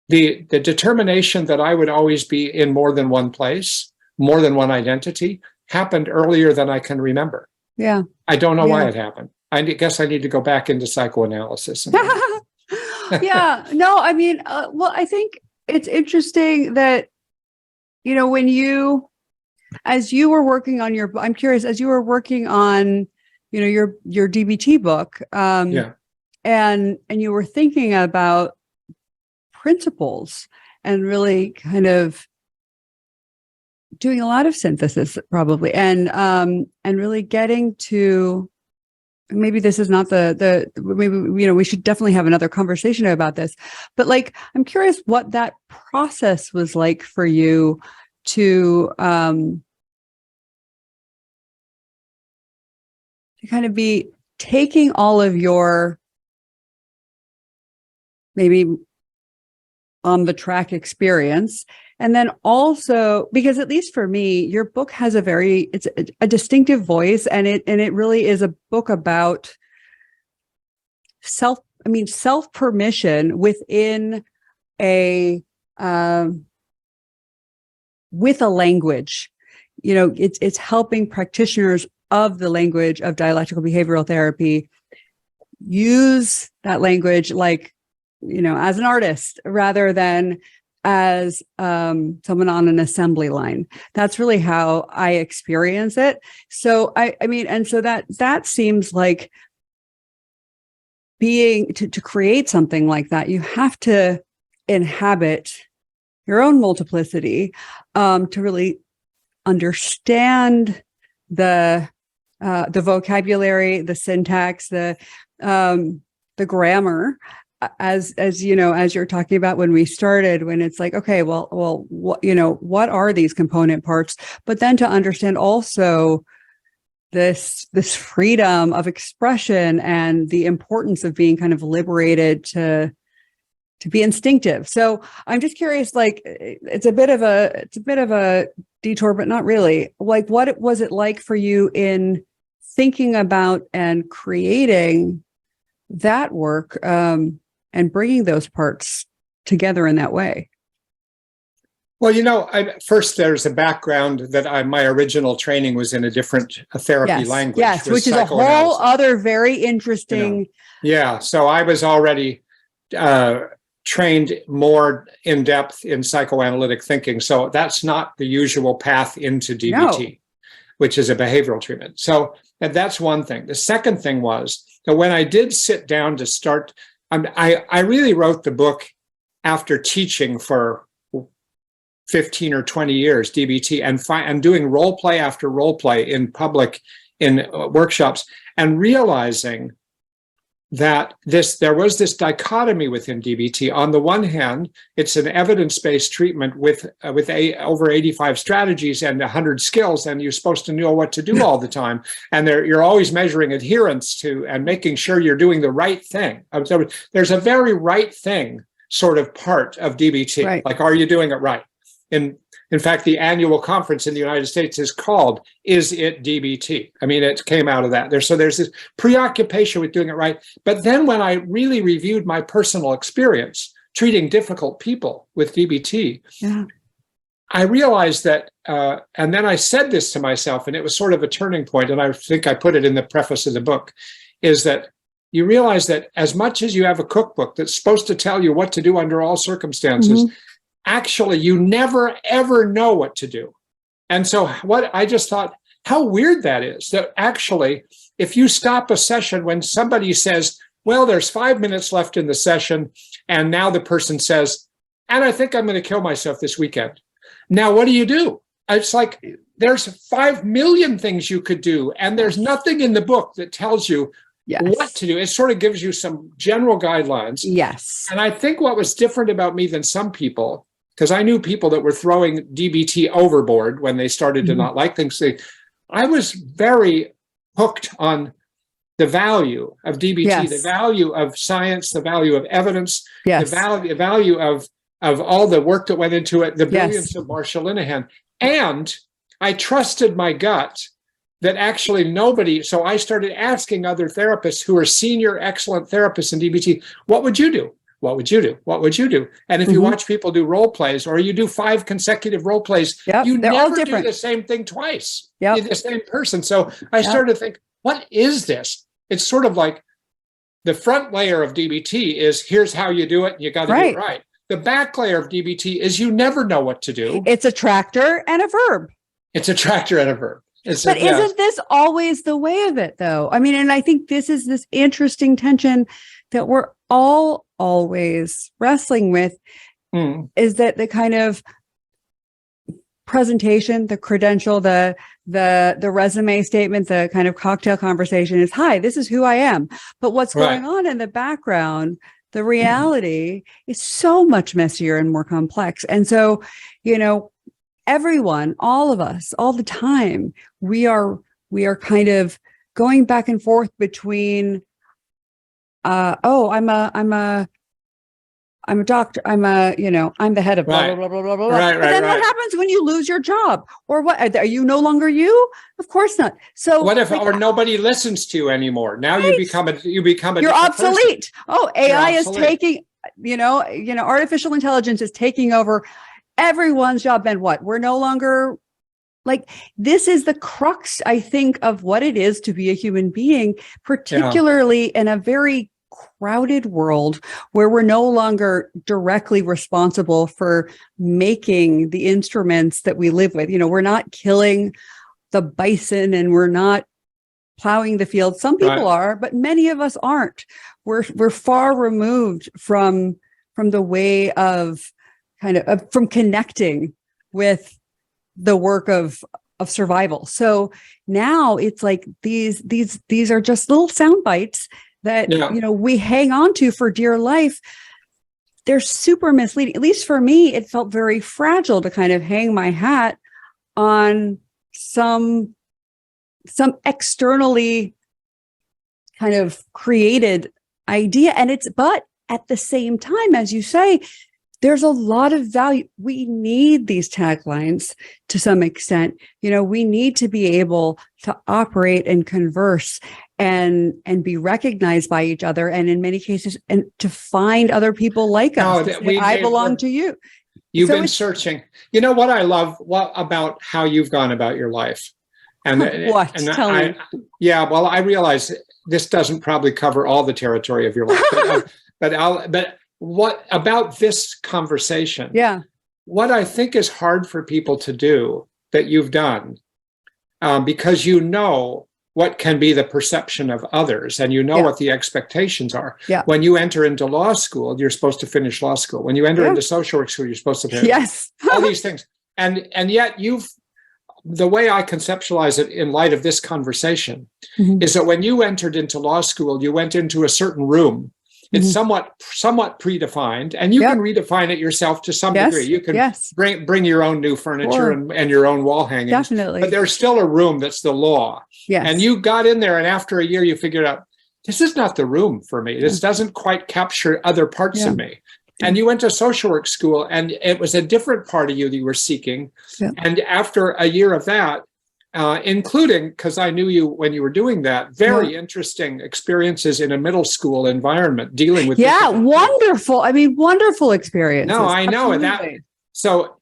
the determination that I would always be in more than one place, more than one identity, happened earlier than I can remember. Yeah. I don't know why it happened. I guess I need to go back into psychoanalysis. Yeah, no, I mean, well, I think it's interesting that, as you were working on I'm curious, as you were working on, your DBT book, and you were thinking about principles and really kind of doing a lot of synthesis probably, and really getting to, maybe this is not maybe, we should definitely have another conversation about this, but like, I'm curious what that process was like for you to kind of be taking all of your maybe on the track experience. And then also, because at least for me, your book has it's a distinctive voice, and it really is a book about self permission within with a language. It's helping practitioners of the language of dialectical behavioral therapy use that language as an artist rather than as someone on an assembly line. That's really how I experience it. So so that seems like to create something like that, you have to inhabit your own multiplicity to really understand the vocabulary, the syntax, the grammar, as you're talking about when we started, when it's like, okay, well, what are these component parts? But then to understand also this freedom of expression and the importance of being kind of liberated to be instinctive. So I'm just curious, it's a bit of a detour, but not really. What was it like for you in thinking about and creating that work, and bringing those parts together in that way? Well, first there's a background that my original training was in a different therapy language. Yes, which is a whole other very interesting. Yeah, so I was already trained more in depth in psychoanalytic thinking. So that's not the usual path into DBT, which is a behavioral treatment. So that's one thing. The second thing was that when I did sit down to start, I really wrote the book after teaching for 15 or 20 years DBT and doing role play after role play in public in workshops, and realizing that there was this dichotomy within DBT. On the one hand, it's an evidence-based treatment with over 85 strategies and 100 skills, and you're supposed to know what to do all the time. And you're always measuring adherence to and making sure you're doing the right thing. So there's a very right thing sort of part of DBT. Right. Like, are you doing it right? In fact, the annual conference in the United States is called "Is It DBT?" I mean, it came out of that. So there's this preoccupation with doing it right. But then when I really reviewed my personal experience treating difficult people with DBT, I realized that, and then I said this to myself, and it was sort of a turning point, and I think I put it in the preface of the book, is that you realize that as much as you have a cookbook that's supposed to tell you what to do under all circumstances, actually, you never, ever know what to do. And so what I just thought, how weird that is, that actually, if you stop a session when somebody says, well, there's 5 minutes left in the session, and now the person says, and I think I'm going to kill myself this weekend. Now, what do? It's like, there's 5 million things you could do, and there's nothing in the book that tells you what to do. It sort of gives you some general guidelines. Yes. And I think what was different about me than some people, because I knew people that were throwing DBT overboard when they started to not like things. I was very hooked on the value of DBT, the value of science, the value of evidence, the value of all the work that went into it, the brilliance of Marsha Linehan. And I trusted my gut that actually nobody, so I started asking other therapists who are senior, excellent therapists in DBT, what would you do? What would you do? What would you do? And if you watch people do role plays, or you do 5 consecutive role plays, you never do the same thing twice. You're the same person. So I started to think, what is this? It's sort of like the front layer of DBT is here's how you do it, and you got to do it right. The back layer of DBT is you never know what to do. It's a tractor and a verb. It's a tractor and a verb. But isn't this always the way of it, though? I mean, and I think this is this interesting tension that we're all always wrestling with, is that the kind of presentation, the credential, the resume statement, the kind of cocktail conversation is, hi, this is who I am. But what's going on in the background, the reality is so much messier and more complex. And so, everyone, all of us, all the time, we are kind of going back and forth between, I'm I'm a doctor. I'm the head of blah, Right. blah, blah, blah, blah, blah. Right, But right, then what right. happens when you lose your job? Or what? Are you no longer you? Of course not. So What if, like, or nobody listens to you anymore? Now you right, become a you're different person. obsolete. Oh, AI is obsolete. taking, artificial intelligence is taking over everyone's job. And what? We're no longer like, this is the crux, I think, of what it is to be a human being, particularly in a very crowded world where we're no longer directly responsible for making the instruments that we live with. We're not killing the bison and we're not plowing the field. Some people are, but many of us aren't. We're far removed from the way of from connecting with the work of survival. So now it's like these are just little sound bites that we hang on to for dear life. They're super misleading. At least for me, it felt very fragile to kind of hang my hat on some externally kind of created idea. But at the same time, as you say, there's a lot of value. We need these taglines to some extent. We need to be able to operate and converse and be recognized by each other. And in many cases, and to find other people like us. I belong to you. You've been searching. You know what I love about how you've gone about your life? And what? Tell me. Yeah, well, I realize this doesn't probably cover all the territory of your life, but what about this conversation? Yeah. What I think is hard for people to do that you've done, because what can be the perception of others, and what the expectations are. Yeah. When you enter into law school, you're supposed to finish law school. When you enter into social work school, you're supposed to finish. Yes. All these things. And yet the way I conceptualize it in light of this conversation is that when you entered into law school, you went into a certain room. It's somewhat predefined, and you can redefine it yourself to some degree. You can bring your own new furniture and your own wall hangings. Definitely. But there's still a room that's the law. Yes. And you got in there, and after a year, you figured out, this is not the room for me. This doesn't quite capture other parts of me. And you went to social work school, and it was a different part of you that you were seeking. Yeah. And after a year of that, including, because I knew you when you were doing that, very interesting experiences in a middle school environment dealing with wonderful. I mean, wonderful experiences. No, I know. Absolutely. So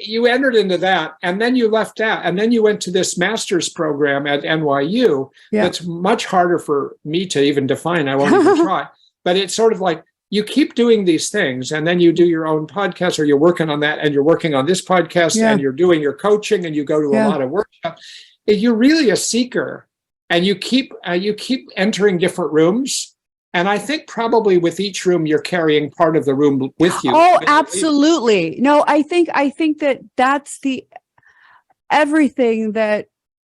you entered into that, and then you left that, and then you went to this master's program at NYU. That's much harder for me to even define. I won't even try. But it's sort of like, you keep doing these things, and then you do your own podcast, or you're working on that, and you're working on this podcast, and you're doing your coaching, and you go to a lot of workshops. You're really a seeker, and you keep entering different rooms. And I think probably with each room, you're carrying part of the room with you. Oh, absolutely. No, I think that that's the everything that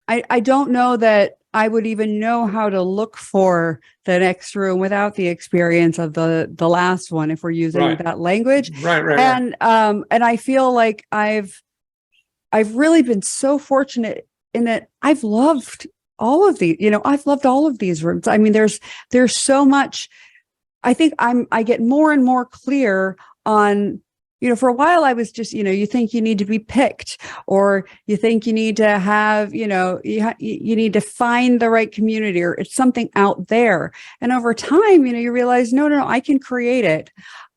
I don't know that I would even know how to look for the next room without the experience of the last one, if we're using that language. Right. And I feel like I've really been so fortunate in that I've loved all of these. I've loved all of these rooms. I mean, there's so much. I think I get more and more clear on. For a while I was just, you think you need to be picked, or you think you need to have, you need to find the right community, or it's something out there. And over time, you realize, no, I can create it.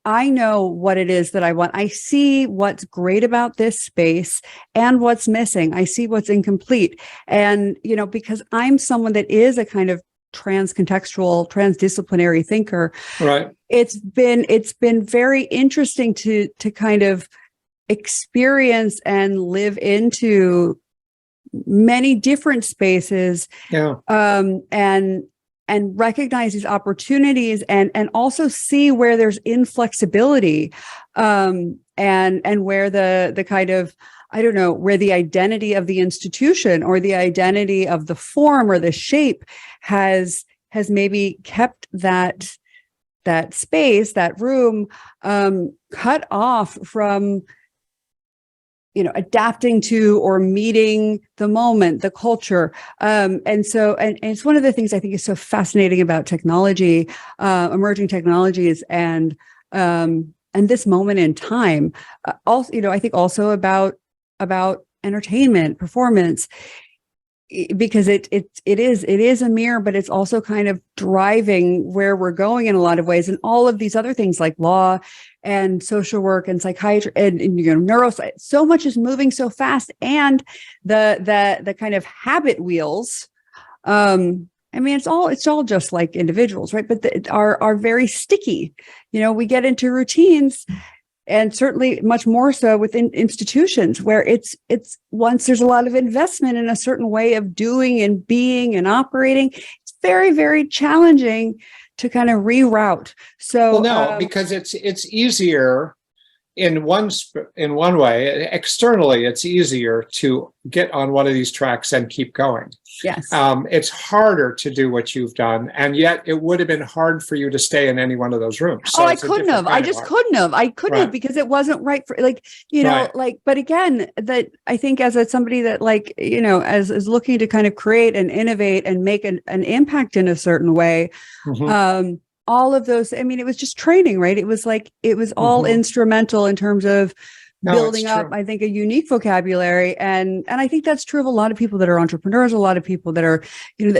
I know what it is that I want. I see what's great about this space and what's missing. I see what's incomplete. And, because I'm someone that is a kind of transcontextual, transdisciplinary thinker. Right. It's been very interesting to kind of experience and live into many different spaces. Yeah. And recognize these opportunities and also see where there's inflexibility, and where the kind of, I don't know, where the identity of the institution or the identity of the form or the shape has maybe kept that space, that room, cut off from, adapting to or meeting the moment, the culture. And it's one of the things I think is so fascinating about technology, emerging technologies, and and this moment in time. Also, I think also about entertainment, performance, because it is a mirror, but it's also kind of driving where we're going in a lot of ways. And all of these other things like law and social work and psychiatry and neuroscience, so much is moving so fast, and the kind of habit wheels. It's all just like individuals, right? But are very sticky. We get into routines. And certainly much more so within institutions where it's once there's a lot of investment in a certain way of doing and being and operating, it's very, very challenging to kind of reroute. So because it's easier in one way. Externally, it's easier to get on one of these tracks and keep going. Yes. It's harder to do what you've done, and yet it would have been hard for you to stay in any one of those rooms. So I couldn't have. I just couldn't have. I couldn't have, because it wasn't right for but again, that I think as somebody that as is looking to kind of create and innovate and make an impact in a certain way. Mm-hmm. All of those, it was just training, right? It was all mm-hmm. instrumental in terms of building up, I think, a unique vocabulary. And I think that's true of a lot of people that are entrepreneurs, a lot of people that are, you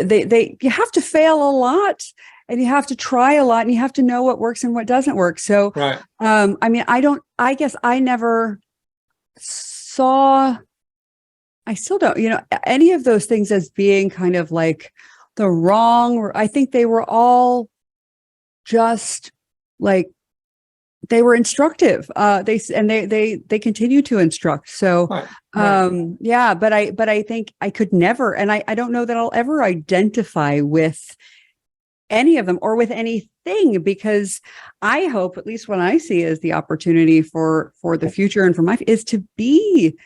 have to fail a lot, and you have to try a lot, and you have to know what works and what doesn't work. So, right. I guess I never saw, I still don't, any of those things as being kind of like the wrong, I think they were all just like, they were instructive. They continue to instruct. So, right. But I think I could never, and I don't know that I'll ever identify with any of them or with anything, because I hope, at least what I see as the opportunity for the future and for my, is to be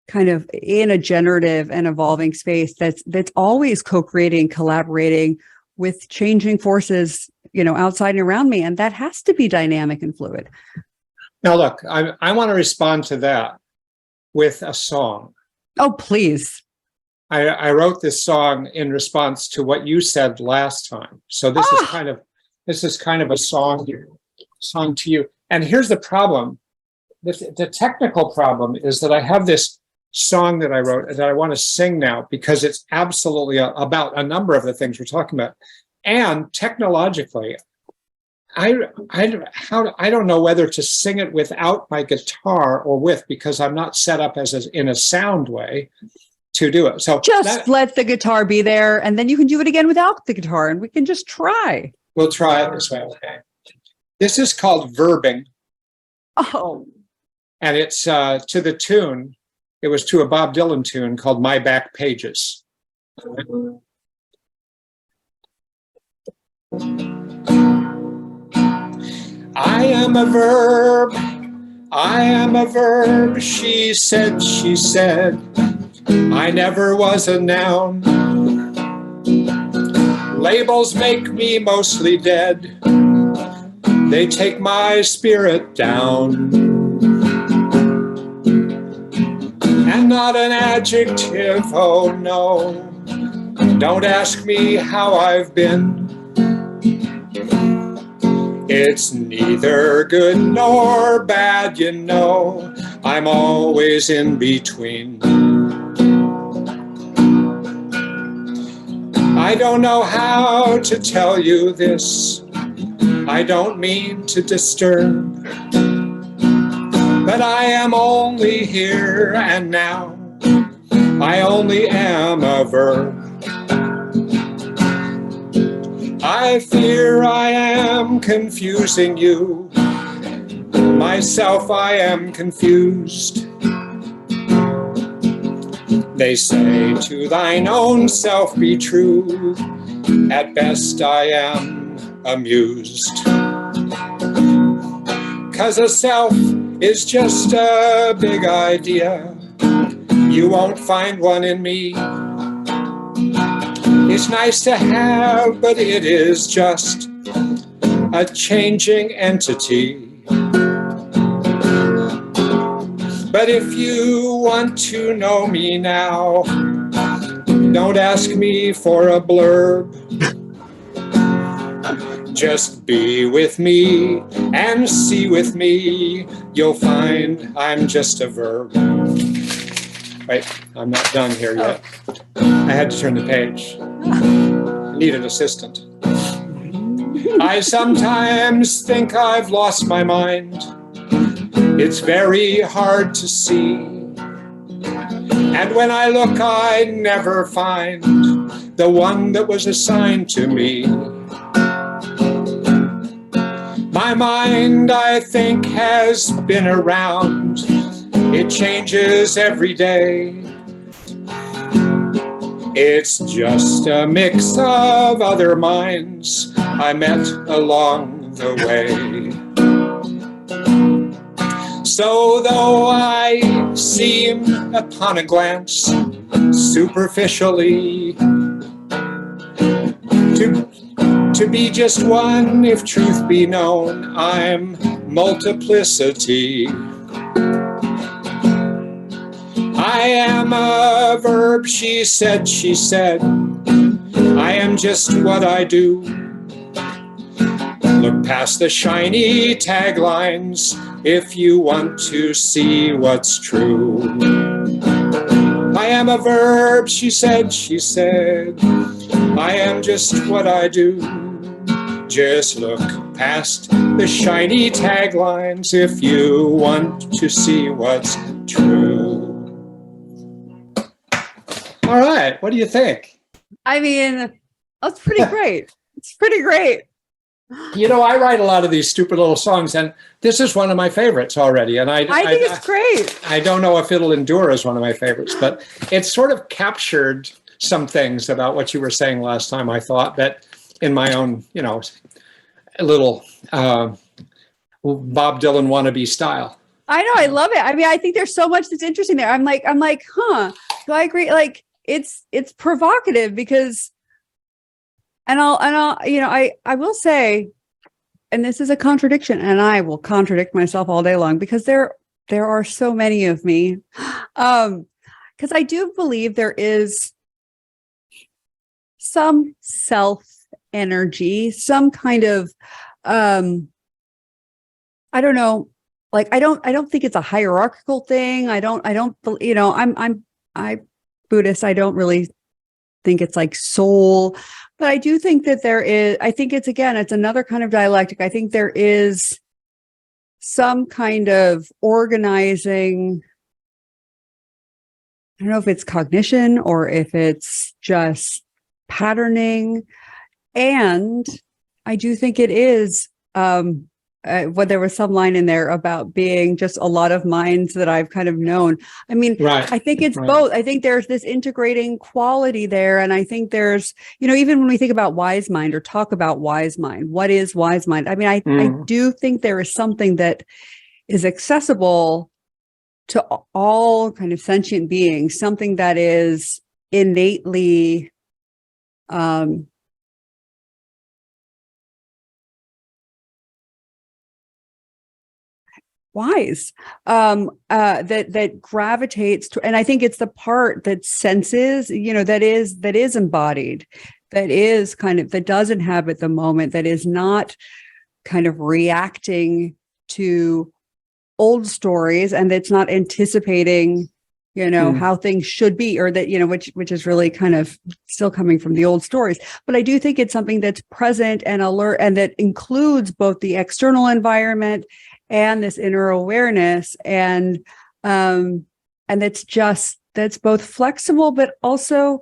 kind of in a generative and evolving space that's always co-creating, collaborating with changing forces, outside and around me. And that has to be dynamic and fluid. Now, look, I want to respond to that with a song. Oh, please. I wrote this song in response to what you said last time. So this is kind of a song to you. And here's the problem. The technical problem is that I have this song that I wrote that I want to sing now, because it's absolutely about a number of the things we're talking about. And technologically, I don't know whether to sing it without my guitar or with, because I'm not set up in a sound way to do it. So just let the guitar be there, and then you can do it again without the guitar, and we can just try. We'll try it this way. Okay. This is called verbing. Oh. And it's to the tune. It was to a Bob Dylan tune called My Back Pages. I am a verb, I am a verb, she said, I never was a noun. Labels make me mostly dead, they take my spirit down. And not an adjective, oh no, don't ask me how I've been. It's neither good nor bad, I'm always in between. I don't know how to tell you this, I don't mean to disturb, but I am only here and now, I only am a verb. I fear I am confusing you, myself I am confused. They say to thine own self be true, at best I am amused. 'Cause a self is just a big idea, you won't find one in me. It's nice to have, but it is just a changing entity. But if you want to know me now, don't ask me for a blurb. Just be with me and see with me. You'll find I'm just a verb. Wait, I'm not done here yet. I had to turn the page. I need an assistant. I sometimes think I've lost my mind. It's very hard to see. And when I look, I never find the one that was assigned to me. My mind, I think, has been around. It changes every day. It's just a mix of other minds I met along the way. So though I seem upon a glance superficially to be just one, if truth be known, I'm multiplicity. I am a verb, she said, I am just what I do. Look past the shiny taglines if you want to see what's true. I am a verb, she said, I am just what I do. Just look past the shiny taglines if you want to see what's true. All right, what do you think? I mean, that's pretty great. It's pretty great. You know, I write a lot of these stupid little songs, and this is one of my favorites already. And I think it's great. I don't know if it'll endure as one of my favorites, but it's sort of captured some things about what you were saying last time, I thought, that in my own, you know, little Bob Dylan wannabe style. I know, I love it. I mean, I think there's so much that's interesting there. I'm like, huh, do I agree? Like, it's provocative because, and I'll, you know, I will say, and this is a contradiction, and I will contradict myself all day long because there are so many of me. Because I do believe there is some self energy, some kind of, I don't know, like, I don't think it's a hierarchical thing. I don't, you know, I'm Buddhist. I don't really think it's like soul, but I do think that there is, I think it's another kind of dialectic. I think there is some kind of organizing. I don't know if it's cognition or if it's just patterning. And I do think it is, there was some line in there about being just a lot of minds that I've kind of known. I mean, right. I think it's both. I think there's this integrating quality there. And I think there's, you know, even when we think about wise mind or talk about wise mind, what is wise mind? I mean, I do think there is something that is accessible to all kind of sentient beings, something that is innately wise, that gravitates to, and I think it's the part that senses, you know, that is embodied, that is kind of, that does inhabit the moment, that is not kind of reacting to old stories, and that's not anticipating, you know, how things should be, or that, you know, which is really kind of still coming from the old stories. But I do think it's something that's present and alert, and that includes both the external environment and this inner awareness, and that's both flexible, but also,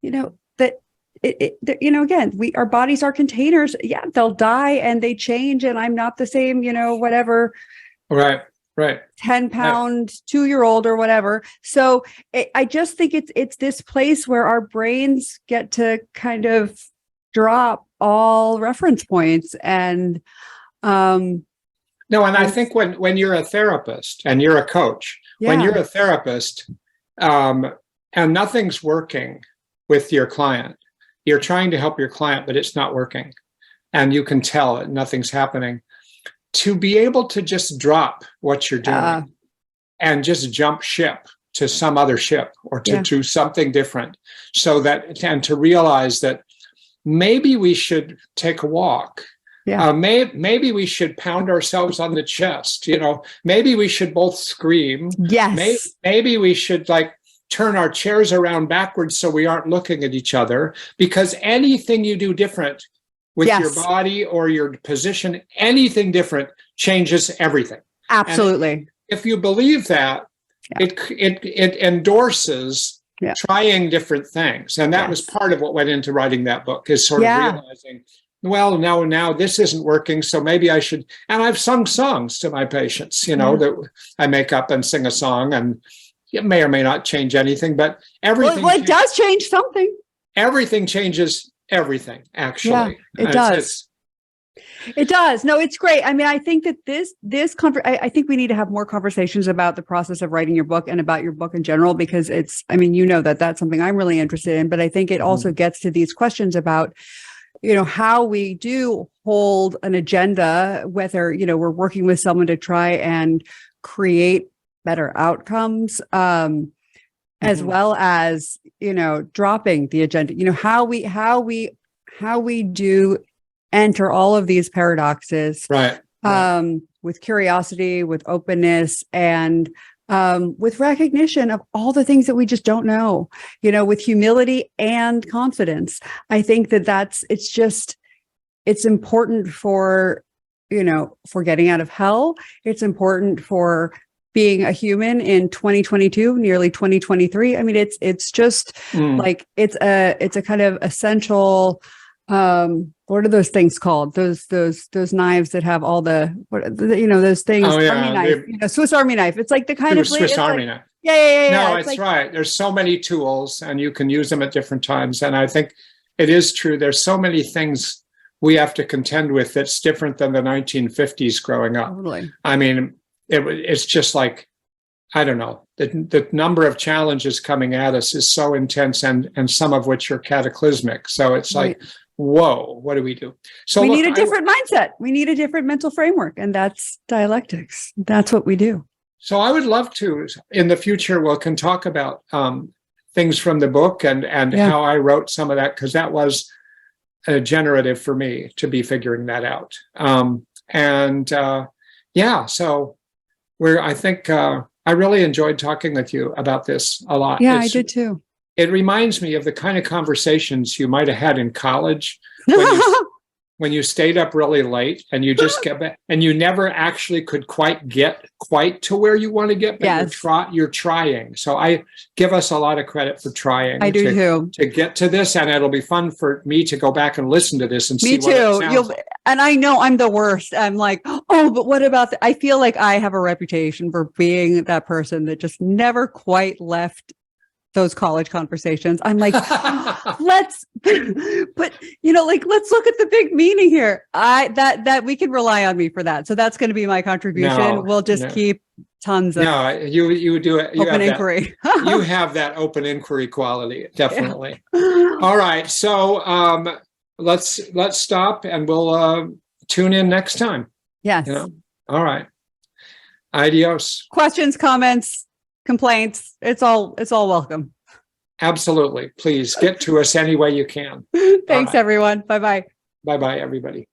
you know, that you know, again, our bodies are containers. Yeah, they'll die and they change, and I'm not the same, you know, whatever. Right. 10-pound 2-year-old or whatever. So I just think it's this place where our brains get to kind of drop all reference points, and no, and I think when you're a therapist and you're a coach, when you're a therapist, and nothing's working with your client, you're trying to help your client, but it's not working, and you can tell it, nothing's happening. To be able to just drop what you're doing and just jump ship to some other ship, or to do something different, so that, and to realize that maybe we should take a walk, Yeah. Maybe we should pound ourselves on the chest. Maybe we should both scream. Yes. Maybe we should like turn our chairs around backwards so we aren't looking at each other, because anything you do different with your body or your position, anything different changes everything. Absolutely. And if you believe that, it endorses trying different things. And that was part of what went into writing that book, is sort of realizing, well, now this isn't working, so maybe I should. And I've sung songs to my patients, that I make up and sing a song, and it may or may not change anything, but everything. Well, it does change something. Everything changes everything, actually. Yeah, it does. It does. No, it's great. I mean, I think that I think we need to have more conversations about the process of writing your book and about your book in general, because that's something I'm really interested in, but I think it also gets to these questions about, how we do hold an agenda, whether, we're working with someone to try and create better outcomes, as well as, dropping the agenda, how we do enter all of these paradoxes, right. With curiosity, with openness, and with recognition of all the things that we just don't know, with humility and confidence. I think it's important for, for getting out of hell. It's important for being a human in 2022, nearly 2023. I mean, it's just like, it's a kind of essential, what are those things called? Those knives that have all those things. Oh, yeah. Army knife, Swiss Army knife. It's like the kind of Swiss Army knife. Yeah. No, it's right. There's so many tools, and you can use them at different times. And I think it is true. There's so many things we have to contend with that's different than the 1950s growing up. Totally. I mean, it's just like, I don't know, the number of challenges coming at us is so intense, and some of which are cataclysmic. So it's like, whoa, what do we do? So we need a different mindset. We need a different mental framework, and that's dialectics. That's what we do. So I would love to, in the future, we can talk about things from the book and how I wrote some of that, because that was generative for me to be figuring that out. So I think I really enjoyed talking with you about this a lot. Yeah, I did too. It reminds me of the kind of conversations you might have had in college when you stayed up really late and you just get back, and you never actually could get to where you want to get, but you're trying. So I give us a lot of credit for trying. I do too. To get to this, and it'll be fun for me to go back and listen to this and see what it sounds like. And I know I'm the worst. I'm like, but what about I feel like I have a reputation for being that person that just never quite left those college conversations. I'm like, let's look at the big meaning here. That we can rely on me for that. So that's going to be my contribution. We'll just keep tons of you do it. Open inquiry. You have that open inquiry quality, definitely. All right. So let's stop, and we'll tune in next time. Yes. All right. Adios. Questions, comments, complaints, it's all welcome. Absolutely. Please get to us any way you can. Thanks, everyone. Bye-bye. Bye-bye, everybody.